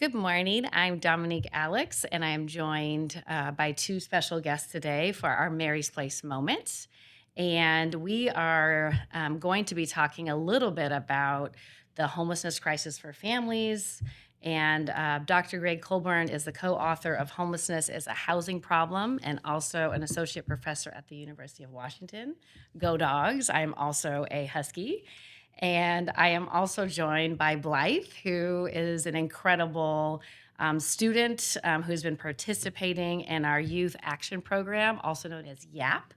Good morning. I'm Dominique Alex, and I am joined by two special guests today for our Mary's Place moment. And we are going to be talking a little bit about the homelessness crisis for families. And Dr. Gregg Colburn is the co author of Homelessness as a Housing Problem and also an associate professor at the University of Washington. Go Dogs. I'm also a Husky. And I am also joined by Blythe, who is an incredible student who's been participating in our youth action program, also known as YAP.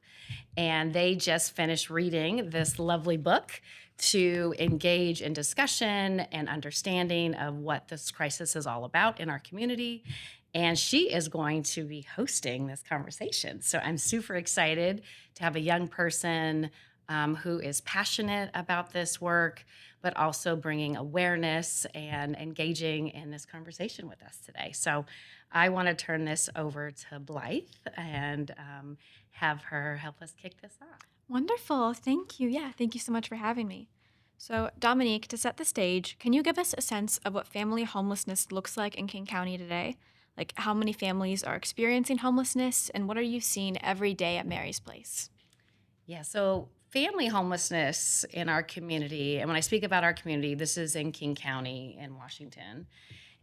And they just finished reading this lovely book to engage in discussion and understanding of what this crisis is all about in our community. And she is going to be hosting this conversation. So I'm super excited to have a young person who is passionate about this work, but also bringing awareness and engaging in this conversation with us today. So I want to turn this over to Blythe and have her help us kick this off. Wonderful. Thank you. Yeah, thank you so much for having me. So, Dominique, to set the stage, can you give us a sense of what family homelessness looks like in King County today? Like, how many families are experiencing homelessness, and what are you seeing every day at Mary's Place? Yeah, so family homelessness in our community, and when I speak about our community, this is in King County in Washington.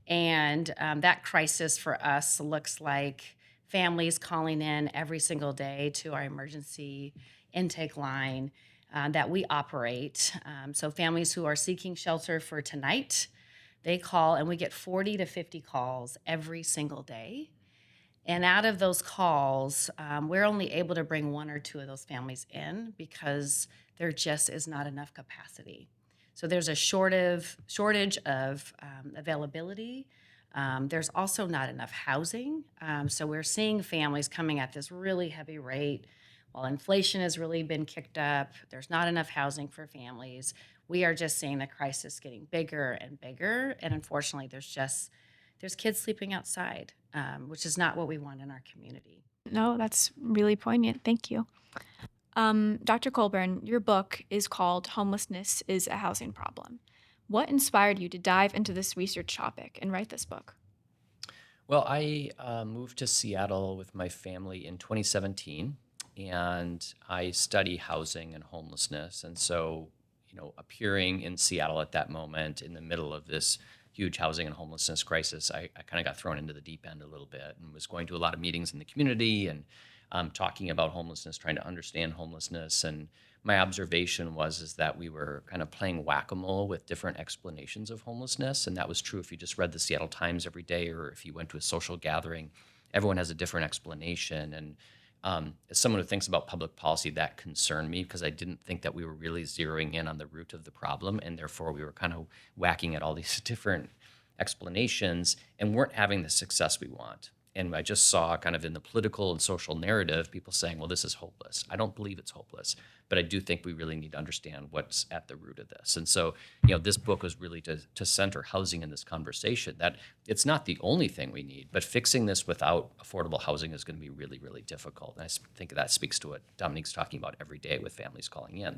And that crisis for us looks like families calling in every single day to our emergency intake line that we operate. So, families who are seeking shelter for tonight, they call, and we get 40 to 50 calls every single day. And out of those calls, we're only able to bring one or two of those families in because there just is not enough capacity. So there's a shortage of availability. There's also not enough housing. So we're seeing families coming at this really heavy rate. While inflation has really been kicked up, there's not enough housing for families. We are just seeing the crisis getting bigger and bigger. And unfortunately, there's kids sleeping outside, which is not what we want in our community. No, that's really poignant. Thank you. Dr. Colburn, your book is called Homelessness is a Housing Problem. What inspired you to dive into this research topic and write this book? Well, I moved to Seattle with my family in 2017, and I study housing and homelessness. And so, appearing in Seattle at that moment in the middle of this huge housing and homelessness crisis, I kind of got thrown into the deep end a little bit and was going to a lot of meetings in the community and talking about homelessness, trying to understand homelessness. And my observation is that we were kind of playing whack-a-mole with different explanations of homelessness, and that was true if you just read the Seattle Times every day or if you went to a social gathering. Everyone has a different explanation, and as someone who thinks about public policy, that concerned me because I didn't think that we were really zeroing in on the root of the problem, and therefore we were kind of whacking at all these different explanations and weren't having the success we want. And I just saw kind of in the political and social narrative, people saying, well, this is hopeless. I don't believe it's hopeless, but I do think we really need to understand what's at the root of this. And so, this book was really to center housing in this conversation, that it's not the only thing we need, but fixing this without affordable housing is going to be really, really difficult. And think that speaks to what Dominique's talking about every day with families calling in.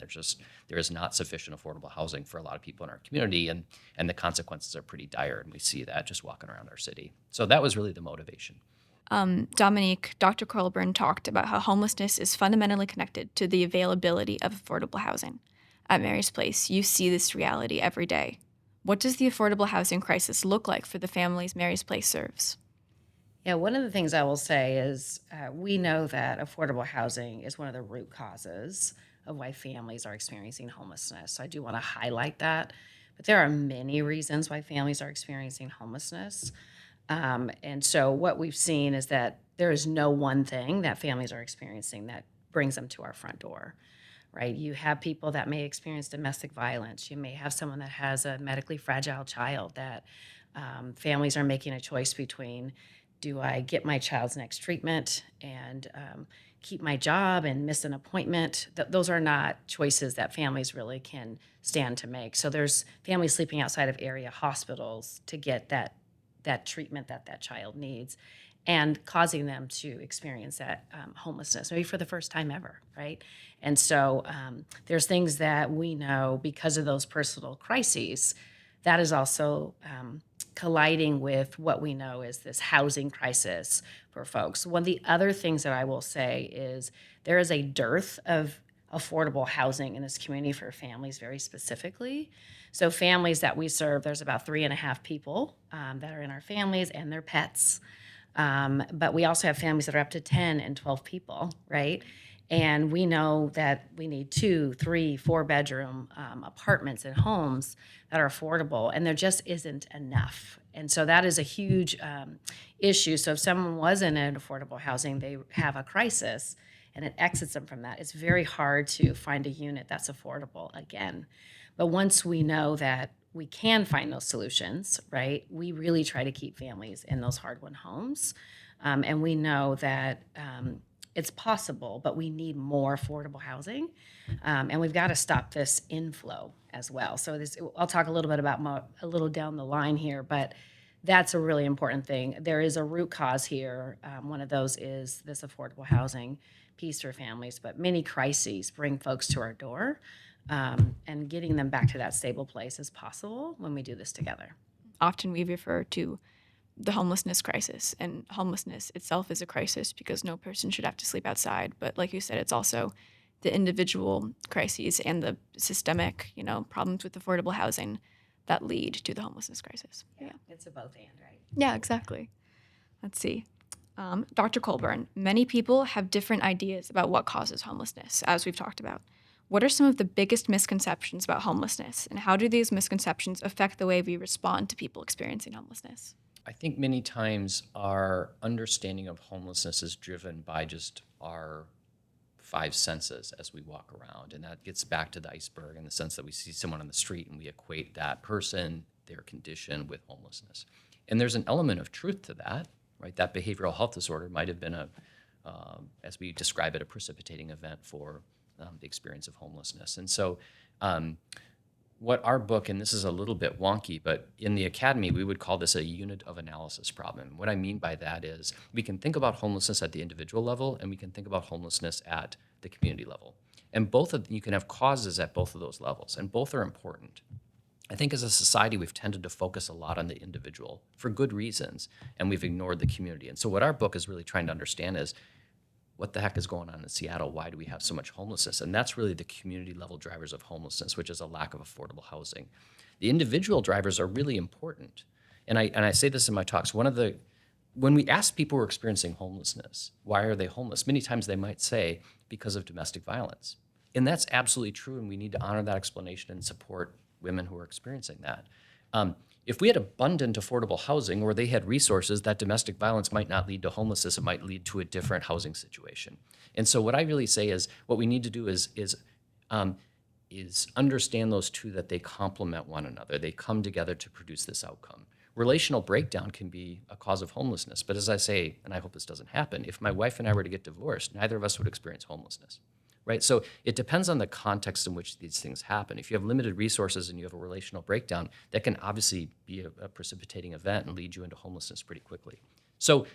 There is not sufficient affordable housing for a lot of people in our community, and the consequences are pretty dire. And we see that just walking around our city. So that was really the motivation. Dominique, Dr. Colburn talked about how homelessness is fundamentally connected to the availability of affordable housing. At Mary's Place, you see this reality every day. What does the affordable housing crisis look like for the families Mary's Place serves? Yeah, one of the things I will say is we know that affordable housing is one of the root causes of why families are experiencing homelessness. So I do want to highlight that. But there are many reasons why families are experiencing homelessness. And so what we've seen is that there is no one thing that families are experiencing that brings them to our front door, right? You have people that may experience domestic violence. You may have someone that has a medically fragile child that families are making a choice between, do I get my child's next treatment and keep my job and miss an appointment? Those are not choices that families really can stand to make. So there's families sleeping outside of area hospitals to get that treatment that child needs, and causing them to experience that homelessness, maybe for the first time ever, right? And so there's things that we know because of those personal crises that is also colliding with what we know is this housing crisis for folks. One of the other things that I will say is there is a dearth of affordable housing in this community for families very specifically. So families that we serve, there's about 3.5 people that are in our families and their pets. But we also have families that are up to 10 and 12 people, right? And we know that we need 2, 3, 4 bedroom apartments and homes that are affordable, and there just isn't enough. And so that is a huge issue. So if someone was in an affordable housing, they have a crisis and it exits them from that. It's very hard to find a unit that's affordable again. But once we know that we can find those solutions, right, we really try to keep families in those hard-won homes. And we know that it's possible, but we need more affordable housing. And we've got to stop this inflow as well. So I'll talk a little bit about a little down the line here, but that's a really important thing. There is a root cause here. One of those is this affordable housing piece for families, but many crises bring folks to our door. And getting them back to that stable place is possible when we do this together. Often we refer to the homelessness crisis, and homelessness itself is a crisis because no person should have to sleep outside. But like you said, it's also the individual crises and the systemic, problems with affordable housing that lead to the homelessness crisis. Yeah. It's a both and, right? Yeah, exactly. Let's see. Dr. Colburn, many people have different ideas about what causes homelessness, as we've talked about. What are some of the biggest misconceptions about homelessness, and how do these misconceptions affect the way we respond to people experiencing homelessness? I think many times our understanding of homelessness is driven by just our 5 senses as we walk around. And that gets back to the iceberg in the sense that we see someone on the street and we equate that person, their condition, with homelessness. And there's an element of truth to that, right? That behavioral health disorder might have been as we describe it, a precipitating event for the experience of homelessness. And so what our book, and this is a little bit wonky, but in the academy, we would call this a unit of analysis problem. What I mean by that is we can think about homelessness at the individual level, and we can think about homelessness at the community level. And you can have causes at both of those levels, and both are important. I think as a society, we've tended to focus a lot on the individual for good reasons, and we've ignored the community. And so what our book is really trying to understand is, what the heck is going on in Seattle? Why do we have so much homelessness? And that's really the community level drivers of homelessness, which is a lack of affordable housing. The individual drivers are really important. And I say this in my talks. When we ask people who are experiencing homelessness, why are they homeless? Many times they might say, because of domestic violence. And that's absolutely true, and we need to honor that explanation and support women who are experiencing that. If we had abundant affordable housing or they had resources, that domestic violence might not lead to homelessness. It might lead to a different housing situation. And so what I really say is what we need to do is understand those two, that they complement one another. They come together to produce this outcome. Relational breakdown can be a cause of homelessness. But as I say, and I hope this doesn't happen, if my wife and I were to get divorced, neither of us would experience homelessness. Right? So it depends on the context in which these things happen. If you have limited resources and you have a relational breakdown, that can obviously be a precipitating event and lead you into homelessness pretty quickly. So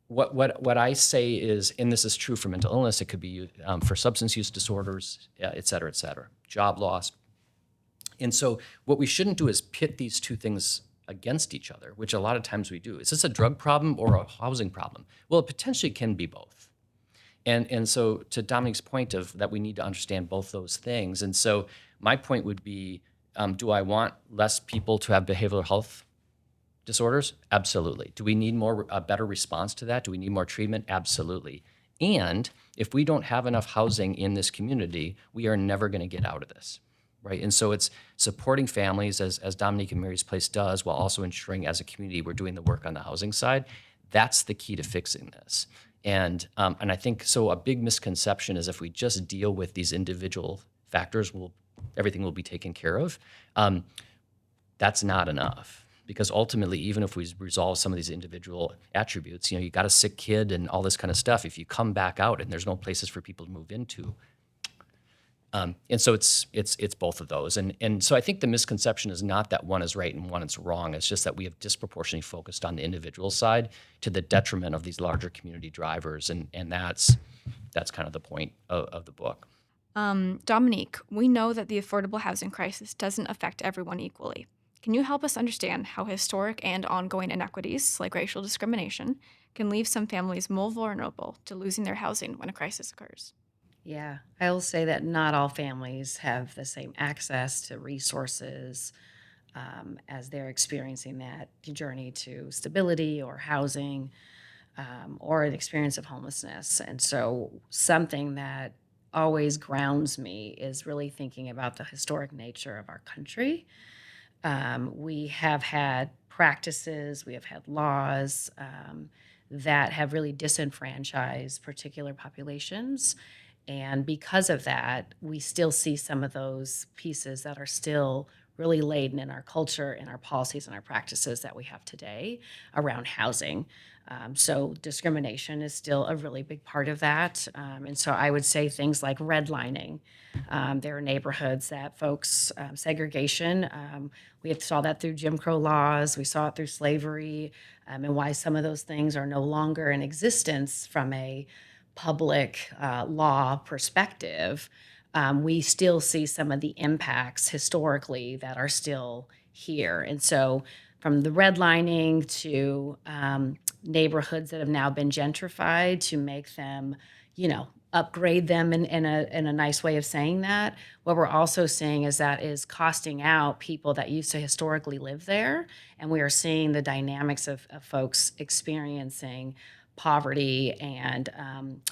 what I say is, and this is true for mental illness, it could be for substance use disorders, et cetera, job loss. And so what we shouldn't do is pit these two things against each other, which a lot of times we do. Is this a drug problem or a housing problem? Well, it potentially can be both. And so to Dominique's point of that we need to understand both those things. And so my point would be, do I want less people to have behavioral health disorders? Absolutely. Do we need a better response to that? Do we need more treatment? Absolutely. And if we don't have enough housing in this community, we are never going to get out of this, right? And so it's supporting families as Dominique and Mary's Place does, while also ensuring as a community we're doing the work on the housing side. That's the key to fixing this. And I think so a big misconception is if we just deal with these individual factors, everything will be taken care of. That's not enough, because ultimately, even if we resolve some of these individual attributes, you got a sick kid and all this kind of stuff, if you come back out and there's no places for people to move into. And so it's both of those. And so I think the misconception is not that one is right and one is wrong. It's just that we have disproportionately focused on the individual side to the detriment of these larger community drivers. And that's kind of the point of the book. Dominique, we know that the affordable housing crisis doesn't affect everyone equally. Can you help us understand how historic and ongoing inequities, like racial discrimination, can leave some families more vulnerable to losing their housing when a crisis occurs? Yeah, I will say that not all families have the same access to resources as they're experiencing that journey to stability or housing or an experience of homelessness. And so, something that always grounds me is really thinking about the historic nature of our country. We have had practices, we have had laws that have really disenfranchised particular populations. And because of that, we still see some of those pieces that are still really laden in our culture, in our policies, and our practices that we have today around housing. So discrimination is still a really big part of that. And so I would say things like redlining. There are neighborhoods that folks, segregation, we saw that through Jim Crow laws, we saw it through slavery, and why some of those things are no longer in existence from a public law perspective. We still see some of the impacts historically that are still here. And so, from the redlining to neighborhoods that have now been gentrified to make them, upgrade them in a nice way of saying that. What we're also seeing is that is costing out people that used to historically live there. And we are seeing the dynamics of folks experiencing poverty and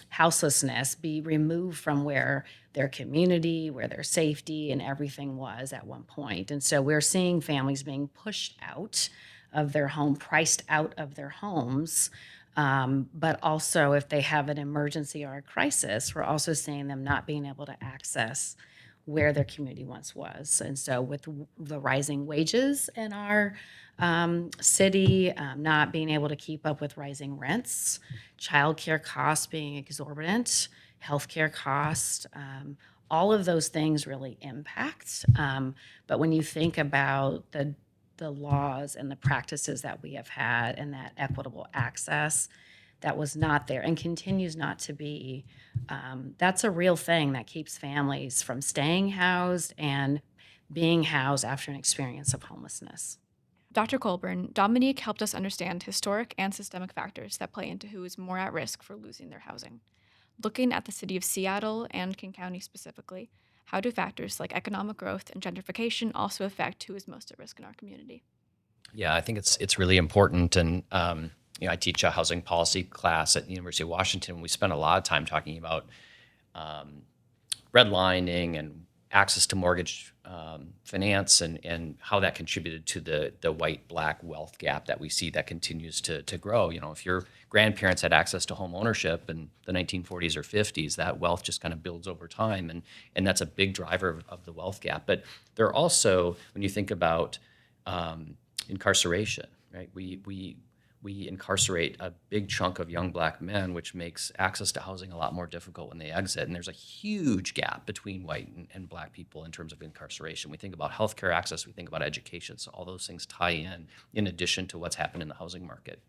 houselessness be removed from where their community, where their safety and everything was at one point. And so we're seeing families being pushed out of their home, priced out of their homes. But also, if they have an emergency or a crisis, we're also seeing them not being able to access where their community once was. And so, with the rising wages in our city, not being able to keep up with rising rents, childcare costs being exorbitant, healthcare costs, all of those things really impact. But when you think about the laws and the practices that we have had and that equitable access that was not there and continues not to be, that's a real thing that keeps families from staying housed and being housed after an experience of homelessness. Dr. Colburn, Dominique helped us understand historic and systemic factors that play into who is more at risk for losing their housing. Looking at the city of Seattle and King County specifically, how do factors like economic growth and gentrification also affect who is most at risk in our community? Yeah, I think it's really important, and I teach a housing policy class at the University of Washington. We spend a lot of time talking about redlining and access to mortgage finance, and how that contributed to the white black wealth gap that we see that continues to grow. If your grandparents had access to home ownership in the 1940s or 50s, that wealth just kind of builds over time, and that's a big driver of the wealth gap. But there are also, when you think about incarceration, right? We incarcerate a big chunk of young black men, which makes access to housing a lot more difficult when they exit. And there's a huge gap between white and black people in terms of incarceration. We think about healthcare access, we think about education. So all those things tie in addition to what's happened in the housing market.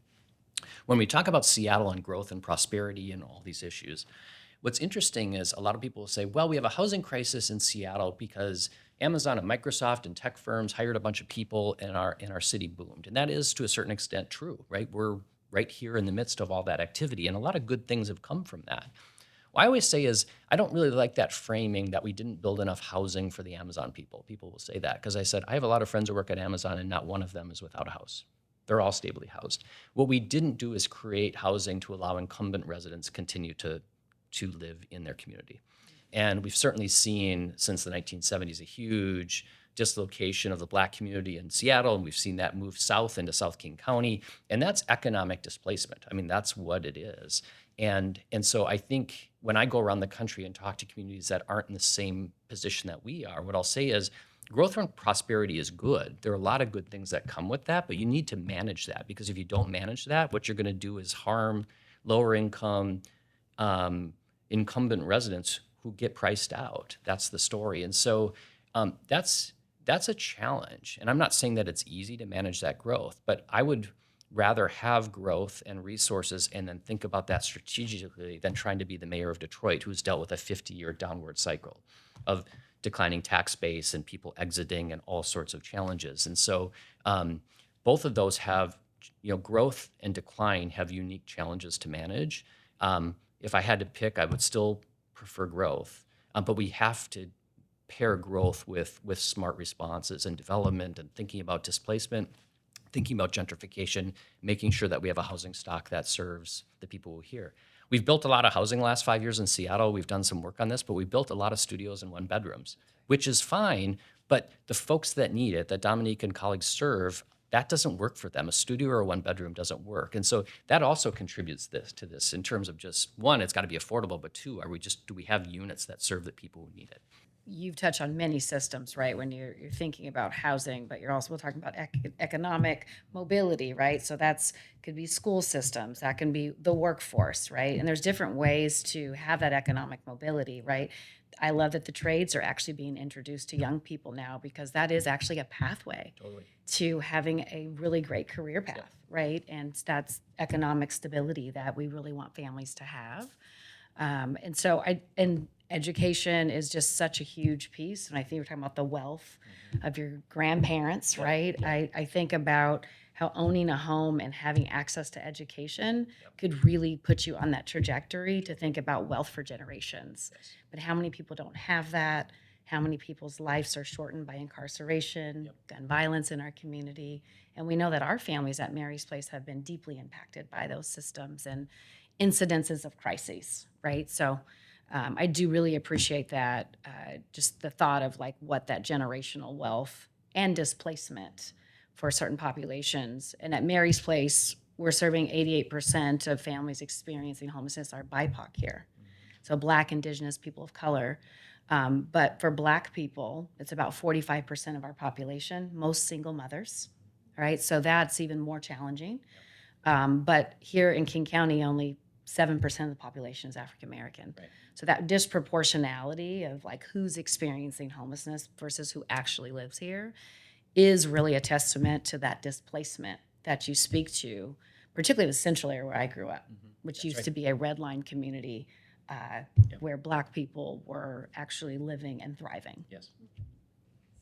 When we talk about Seattle and growth and prosperity and all these issues, what's interesting is a lot of people will say, well, we have a housing crisis in Seattle because Amazon and Microsoft and tech firms hired a bunch of people and our city boomed. And that is to a certain extent true, right? We're right here in the midst of all that activity, and a lot of good things have come from that. What I always say is I don't really like that framing that we didn't build enough housing for the Amazon people. People will say that because I said, I have a lot of friends who work at Amazon and not one of them is without a house. They're all stably housed. What we didn't do is create housing to allow incumbent residents continue to live in their community. And we've certainly seen since the 1970s a huge dislocation of the black community in Seattle, and we've seen that move south into South King County, and that's economic displacement. I mean, that's what it is. And so I think when I go around the country and talk to communities that aren't in the same position that we are, what I'll say is growth and prosperity is good. There are a lot of good things that come with that, but you need to manage that, because if you don't manage that, what you're going to do is harm lower income incumbent residents who get priced out. That's the story. And so that's a challenge. And I'm not saying that it's easy to manage that growth, but I would rather have growth and resources and then think about that strategically than trying to be the mayor of Detroit, who's dealt with a 50-year downward cycle of declining tax base and people exiting and all sorts of challenges. And so both of those have, growth and decline have unique challenges to manage. If I had to pick, I would still prefer growth, but we have to pair growth with smart responses and development and thinking about displacement, thinking about gentrification, making sure that we have a housing stock that serves the people who are here. We've built a lot of housing the last 5 years in Seattle. We've done some work on this, but we built a lot of studios and one bedrooms, which is fine. But the folks that need it, that Dominique and colleagues serve, that doesn't work for them. A studio or a one bedroom doesn't work. And so that also contributes to this in terms of just, one, it's got to be affordable, but two, do we have units that serve the people who need it? You've touched on many systems, right? When you're thinking about housing, but you're also talking about economic mobility, right? So that's could be school systems, that can be the workforce, right? And there's different ways to have that economic mobility, right? I love that the trades are actually being introduced to young people now because that is actually a pathway Totally. to having a really great career path, right? And that's economic stability that we really want families to have. And education is just such a huge piece. And I think we're talking about the wealth of your grandparents, right? I think about how owning a home and having access to education could really put you on that trajectory to think about wealth for generations. But how many people don't have that? How many people's lives are shortened by incarceration, gun violence in our community? And we know that our families at Mary's Place have been deeply impacted by those systems and incidences of crises, right? So I do really appreciate that, just the thought of like what that generational wealth and displacement for certain populations. And at Mary's Place, we're serving 88% of families experiencing homelessness are BIPOC here. So Black, Indigenous, people of color. But for Black people, it's about 45% of our population, most single mothers, right? So that's even more challenging. But here in King County, only 7% of the population is African American. Right. So that disproportionality of like who's experiencing homelessness versus who actually lives here is really a testament to that displacement that you speak to, particularly the central area where I grew up, which That's used right. to be a red line community where Black people were actually living and thriving. Yes.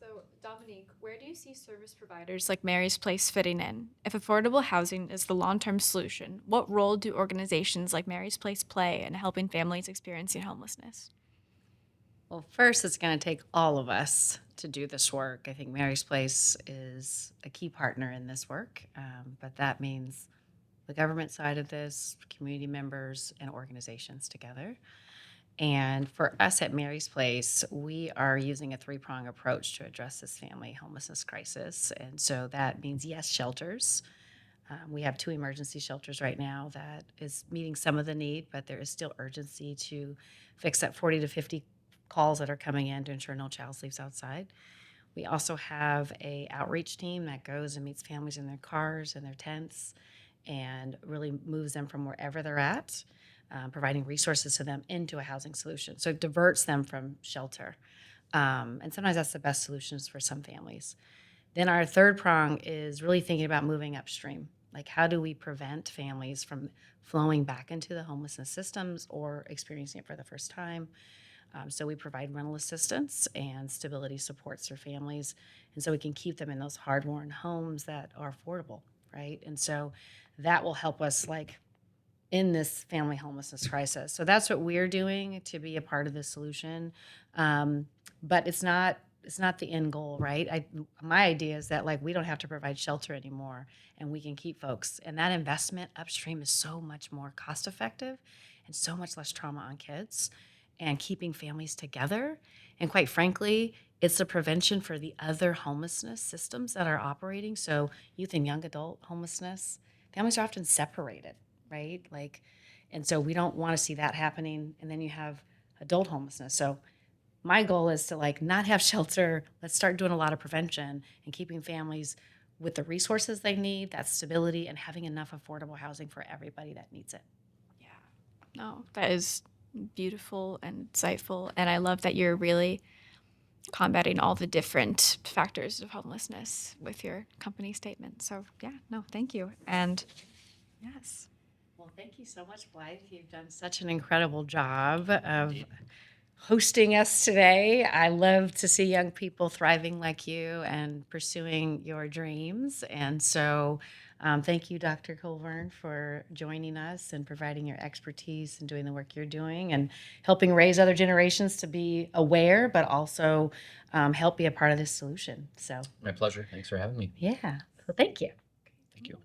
So, Dominique, where do you see service providers like Mary's Place fitting in? If affordable housing is the long-term solution, what role do organizations like Mary's Place play in helping families experiencing homelessness? Well, first, it's going to take all of us to do this work. I think Mary's Place is a key partner in this work, but that means the government side of this, community members, and organizations together. And for us at Mary's Place, we are using a three-prong approach to address this family homelessness crisis. And so that means, yes, shelters. We have 2 emergency shelters right now that is meeting some of the need, but there is still urgency to fix that 40 to 50 calls that are coming in to ensure no child sleeps outside. We also have a outreach team that goes and meets families in their cars and their tents and really moves them from wherever they're at, providing resources to them into a housing solution. So it diverts them from shelter. And sometimes that's the best solutions for some families. Then our third prong is really thinking about moving upstream. Like, how do we prevent families from flowing back into the homelessness systems or experiencing it for the first time? So we provide rental assistance and stability supports for families. And so we can keep them in those hard-won homes that are affordable, right? And so that will help us like in this family homelessness crisis. So that's what we're doing to be a part of the solution. But it's not the end goal, right? My idea is that like we don't have to provide shelter anymore and we can keep folks. And that investment upstream is so much more cost effective and so much less trauma on kids and keeping families together. And quite frankly, it's a prevention for the other homelessness systems that are operating. So youth and young adult homelessness, families are often separated, right? Like, and so we don't want to see that happening. And then you have adult homelessness. So my goal is to like not have shelter. Let's start doing a lot of prevention and keeping families with the resources they need, that stability, and having enough affordable housing for everybody that needs it. Yeah. No, that is beautiful and insightful. And I love that you're really combating all the different factors of homelessness with your company statement. So, yeah, no, thank you. And yes. Well, thank you so much, Blythe. You've done such an incredible job of hosting us today. I love to see young people thriving like you and pursuing your dreams. And so, thank you, Dr. Colburn, for joining us and providing your expertise and doing the work you're doing and helping raise other generations to be aware, but also help be a part of this solution. So, My pleasure. Thanks for having me. yeah, thank you. Thank you.